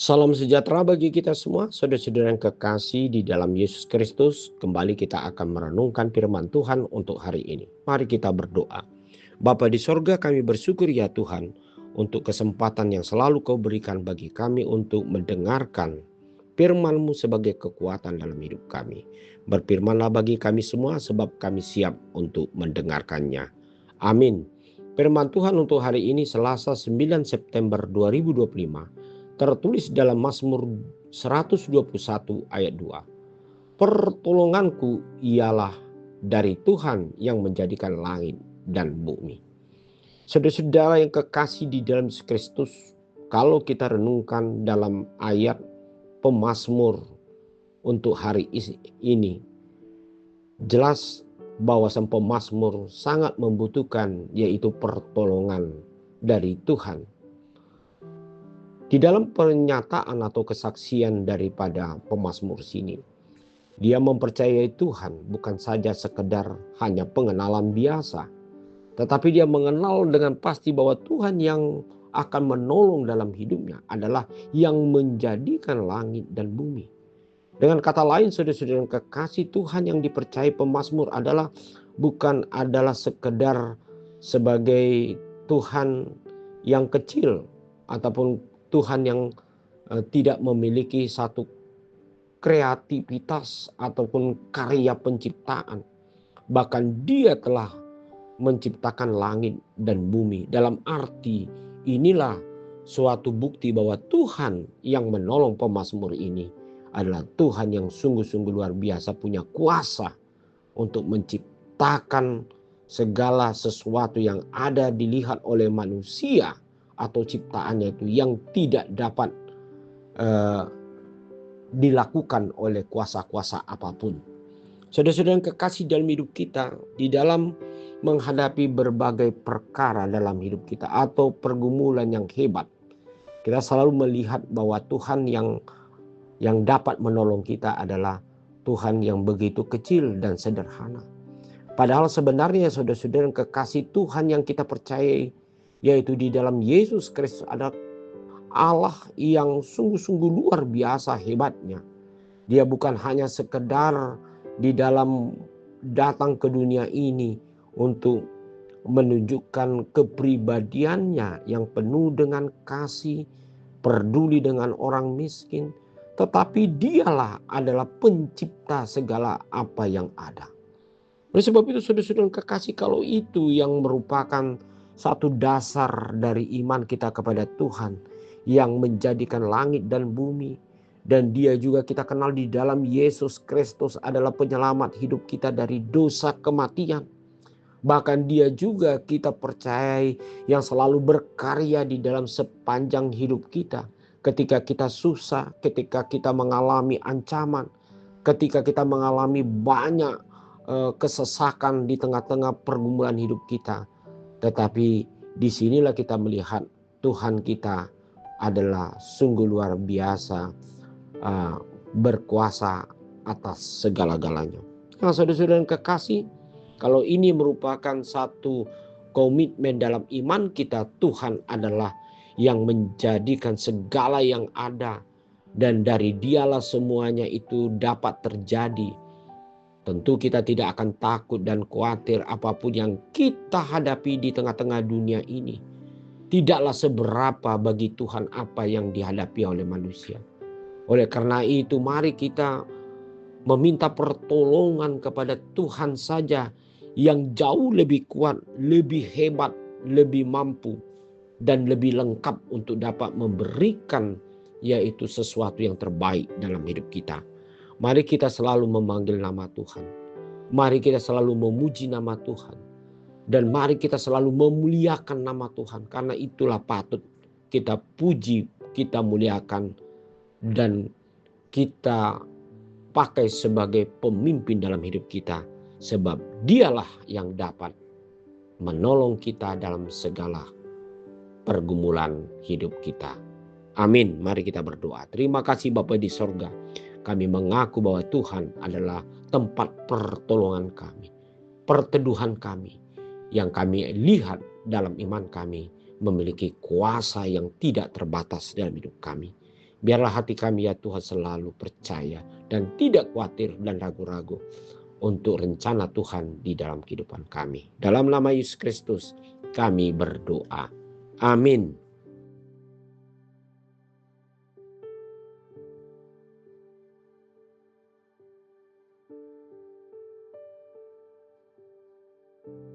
Salam sejahtera bagi kita semua, saudara-saudara yang kekasih di dalam Yesus Kristus. Kembali kita akan merenungkan firman Tuhan untuk hari ini. Mari kita berdoa. Bapa di sorga, kami bersyukur ya Tuhan untuk kesempatan yang selalu Kau berikan bagi kami untuk mendengarkan firman-Mu sebagai kekuatan dalam hidup kami. Berfirmanlah bagi kami semua sebab kami siap untuk mendengarkannya. Amin. Firman Tuhan untuk hari ini Selasa 9 September 2025. Tertulis dalam Mazmur 121 ayat 2. Pertolonganku ialah dari Tuhan yang menjadikan langit dan bumi. Saudara-saudara yang kekasih di dalam Yesus Kristus, kalau kita renungkan dalam ayat pemazmur untuk hari ini, jelas bahwa sang pemazmur sangat membutuhkan yaitu pertolongan dari Tuhan. Di dalam pernyataan atau kesaksian daripada pemazmur sini, dia mempercayai Tuhan bukan saja sekedar hanya pengenalan biasa, tetapi dia mengenal dengan pasti bahwa Tuhan yang akan menolong dalam hidupnya adalah yang menjadikan langit dan bumi. Dengan kata lain, saudara-saudara yang kekasih, Tuhan yang dipercayai pemazmur bukan sekedar sebagai Tuhan yang kecil ataupun Tuhan yang tidak memiliki satu kreativitas ataupun karya penciptaan. Bahkan dia telah menciptakan langit dan bumi. Dalam arti inilah suatu bukti bahwa Tuhan yang menolong pemazmur ini adalah Tuhan yang sungguh-sungguh luar biasa, punya kuasa untuk menciptakan segala sesuatu yang ada dilihat oleh manusia atau ciptaannya itu yang tidak dapat dilakukan oleh kuasa-kuasa apapun. Saudara-saudara yang kekasih dalam hidup kita, di dalam menghadapi berbagai perkara dalam hidup kita atau pergumulan yang hebat, kita selalu melihat bahwa Tuhan yang dapat menolong kita adalah Tuhan yang begitu kecil dan sederhana. Padahal sebenarnya saudara-saudara yang kekasih, Tuhan yang kita percayai yaitu di dalam Yesus Kristus ada Allah yang sungguh-sungguh luar biasa hebatnya. Dia bukan hanya sekedar di dalam datang ke dunia ini untuk menunjukkan kepribadiannya yang penuh dengan kasih, peduli dengan orang miskin, tetapi dialah adalah pencipta segala apa yang ada. Oleh sebab itu saudara-saudara kekasih, kalau itu yang merupakan satu dasar dari iman kita kepada Tuhan yang menjadikan langit dan bumi, dan dia juga kita kenal di dalam Yesus Kristus adalah penyelamat hidup kita dari dosa kematian. Bahkan dia juga kita percayai yang selalu berkarya di dalam sepanjang hidup kita. Ketika kita susah, ketika kita mengalami ancaman, ketika kita mengalami banyak kesesakan di tengah-tengah pergumulan hidup kita. Tetapi disinilah kita melihat Tuhan kita adalah sungguh luar biasa, berkuasa atas segala-galanya. Nah, saudara-saudara yang kekasih, kalau ini merupakan satu komitmen dalam iman kita, Tuhan adalah yang menjadikan segala yang ada, dan dari dialah semuanya itu dapat terjadi. Tentu kita tidak akan takut dan khawatir apapun yang kita hadapi di tengah-tengah dunia ini. Tidaklah seberapa bagi Tuhan apa yang dihadapi oleh manusia. Oleh karena itu mari kita meminta pertolongan kepada Tuhan saja yang jauh lebih kuat, lebih hebat, lebih mampu, dan lebih lengkap untuk dapat memberikan yaitu sesuatu yang terbaik dalam hidup kita. Mari kita selalu memanggil nama Tuhan. Mari kita selalu memuji nama Tuhan. Dan mari kita selalu memuliakan nama Tuhan. Karena itulah patut kita puji, kita muliakan, dan kita pakai sebagai pemimpin dalam hidup kita. Sebab dialah yang dapat menolong kita dalam segala pergumulan hidup kita. Amin. Mari kita berdoa. Terima kasih Bapa di sorga. Kami mengaku bahwa Tuhan adalah tempat pertolongan kami, perteduhan kami, yang kami lihat dalam iman kami memiliki kuasa yang tidak terbatas dalam hidup kami. Biarlah hati kami ya Tuhan selalu percaya dan tidak khawatir dan ragu-ragu untuk rencana Tuhan di dalam kehidupan kami. Dalam nama Yesus Kristus kami berdoa. Amin.